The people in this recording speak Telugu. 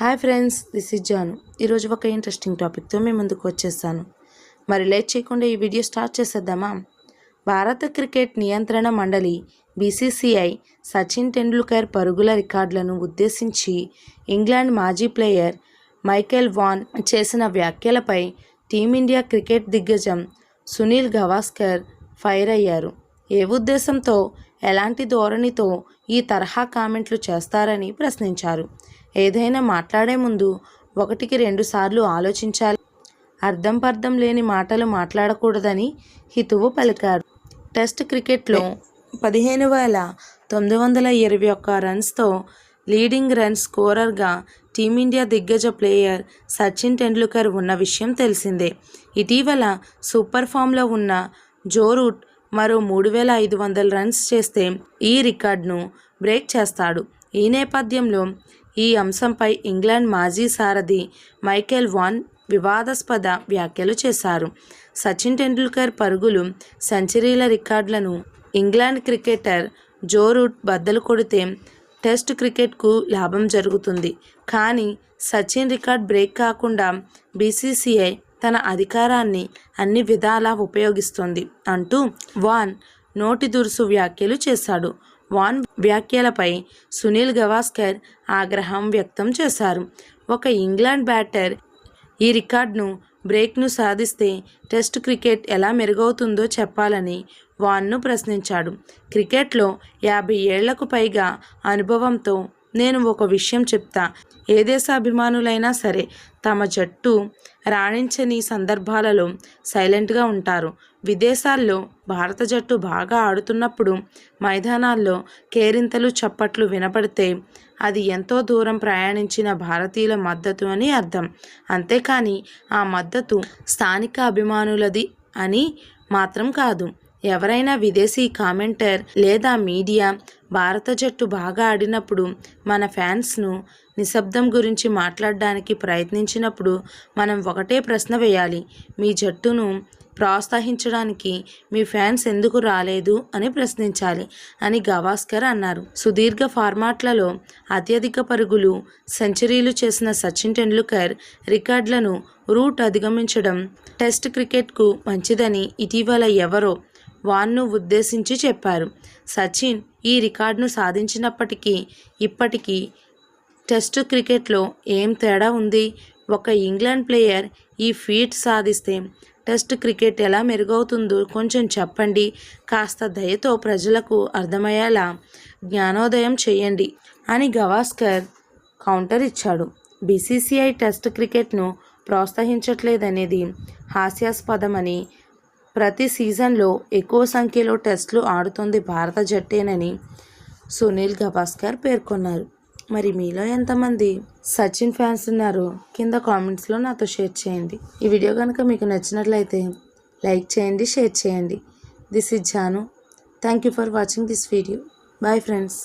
Hi friends, this is Janu. ఈరోజు ఒక ఇంట్రెస్టింగ్ టాపిక్తో మేము ముందుకు వచ్చేసాను. మరి లేట్ చేయకుండా ఈ వీడియో స్టార్ట్ చేసేద్దామా? భారత క్రికెట్ నియంత్రణ మండలి బీసీసీఐ సచిన్ టెండూల్కర్ పరుగుల రికార్డులను ఉద్దేశించి ఇంగ్లాండ్ మాజీ ప్లేయర్ మైకేల్ వాన్ చేసిన వ్యాఖ్యలపై టీమిండియా క్రికెట్ దిగ్గజం సునీల్ గవాస్కర్ ఫైర్ అయ్యారు. ఏ ఉద్దేశంతో, ఎలాంటి ధోరణితో ఈ తరహా కామెంట్లు చేస్తారని ప్రశ్నించారు. ఏదైనా మాట్లాడే ముందు 1-2 సార్లు ఆలోచించాలి, అర్థం పర్థం లేని మాటలు మాట్లాడకూడదని హితవు పలికారు. టెస్ట్ క్రికెట్లో 15,921 రన్స్తో లీడింగ్ రన్ స్కోరర్గా టీమిండియా దిగ్గజ ప్లేయర్ సచిన్ టెండూల్కర్ ఉన్న విషయం తెలిసిందే. ఇటీవల సూపర్ ఫామ్లో ఉన్న జో రూట్ మరో 3,500 రన్స్ చేస్తే ఈ రికార్డును బ్రేక్ చేస్తాడు. ఈ నేపథ్యంలో ఈ అంశంపై ఇంగ్లాండ్ మాజీ సారథి మైకేల్ వాన్ వివాదాస్పద వ్యాఖ్యలు చేశారు. సచిన్ టెండూల్కర్ పరుగులు, సెంచరీల రికార్డులను ఇంగ్లాండ్ క్రికెటర్ జో రూట్ బద్దలు కొడితే టెస్ట్ క్రికెట్కు లాభం జరుగుతుంది. కానీ సచిన్ రికార్డ్ బ్రేక్ కాకుండా బీసీసీఐ తన అధికారాన్ని అన్ని విధాలా ఉపయోగిస్తుంది అంటూ వాన్ నోటి దురుసు వ్యాఖ్యలు చేశాడు. వాన్ వ్యాఖ్యలపై సునీల్ గవాస్కర్ ఆగ్రహం వ్యక్తం చేశారు. ఒక ఇంగ్లాండ్ బ్యాటర్ ఈ రికార్డును బ్రేక్ను సాధిస్తే టెస్ట్ క్రికెట్ ఎలా మెరుగవుతుందో చెప్పాలని వాన్ను ప్రశ్నించాడు. క్రికెట్లో 50 ఏళ్లకు పైగా అనుభవంతో నేను ఒక విషయం చెప్తా, ఏ దేశ అభిమానులైనా సరే తమ జట్టు రాణించని సందర్భాలలో సైలెంట్గా ఉంటారు. విదేశాల్లో భారత జట్టు బాగా ఆడుతున్నప్పుడు మైదానాల్లో కేరింతలు, చప్పట్లు వినపడితే అది ఎంతో దూరం ప్రయాణించిన భారతీయుల మద్దతు అని అర్థం. అంతేకాని ఆ మద్దతు స్థానిక అభిమానులది అని మాత్రం కాదు. ఎవరైనా విదేశీ కామెంటర్ లేదా మీడియా భారత జట్టు బాగా ఆడినప్పుడు మన ఫ్యాన్స్ను నిశ్శబ్దం గురించి మాట్లాడడానికి ప్రయత్నించినప్పుడు మనం ఒకటే ప్రశ్న వేయాలి, మీ జట్టును ప్రోత్సహించడానికి మీ ఫ్యాన్స్ ఎందుకు రాలేదు అని ప్రశ్నించాలి అని గవాస్కర్ అన్నారు. సుదీర్ఘ ఫార్మాట్లలో అత్యధిక పరుగులు, సెంచరీలు చేసిన సచిన్ టెండూల్కర్ రికార్డులను రూట్ అధిగమించడం టెస్ట్ క్రికెట్కు మంచిదని ఇటీవల ఎవరో వాన్ను ఉద్దేశించి చెప్పారు. సచిన్ ఈ రికార్డును సాధించినప్పటికీ ఇప్పటికీ టెస్ట్ క్రికెట్లో ఏం తేడా ఉంది? ఒక ఇంగ్లాండ్ ప్లేయర్ ఈ ఫీట్ సాధిస్తే టెస్ట్ క్రికెట్ ఎలా మెరుగవుతుందో కొంచెం చెప్పండి. కాస్త దయతో ప్రజలకు అర్థమయ్యేలా జ్ఞానోదయం చేయండి అని గవాస్కర్ కౌంటర్ ఇచ్చాడు. బీసీసీఐ టెస్ట్ క్రికెట్ను ప్రోత్సహించట్లేదనేది హాస్యాస్పదమని, ప్రతి సీజన్లో ఎక్కువ సంఖ్యలో టెస్టులు ఆడుతుంది భారత జట్టేనని సునీల్ గవాస్కర్ పేర్కొన్నారు. మరి మీలో ఎంతమంది సచిన్ ఫ్యాన్స్ ఉన్నారు? కింద కామెంట్స్లో నాతో షేర్ చేయండి. ఈ వీడియో కనుక మీకు నచ్చినట్లయితే లైక్ చేయండి, షేర్ చేయండి. This is Janu. Thank you for watching this video. Bye friends.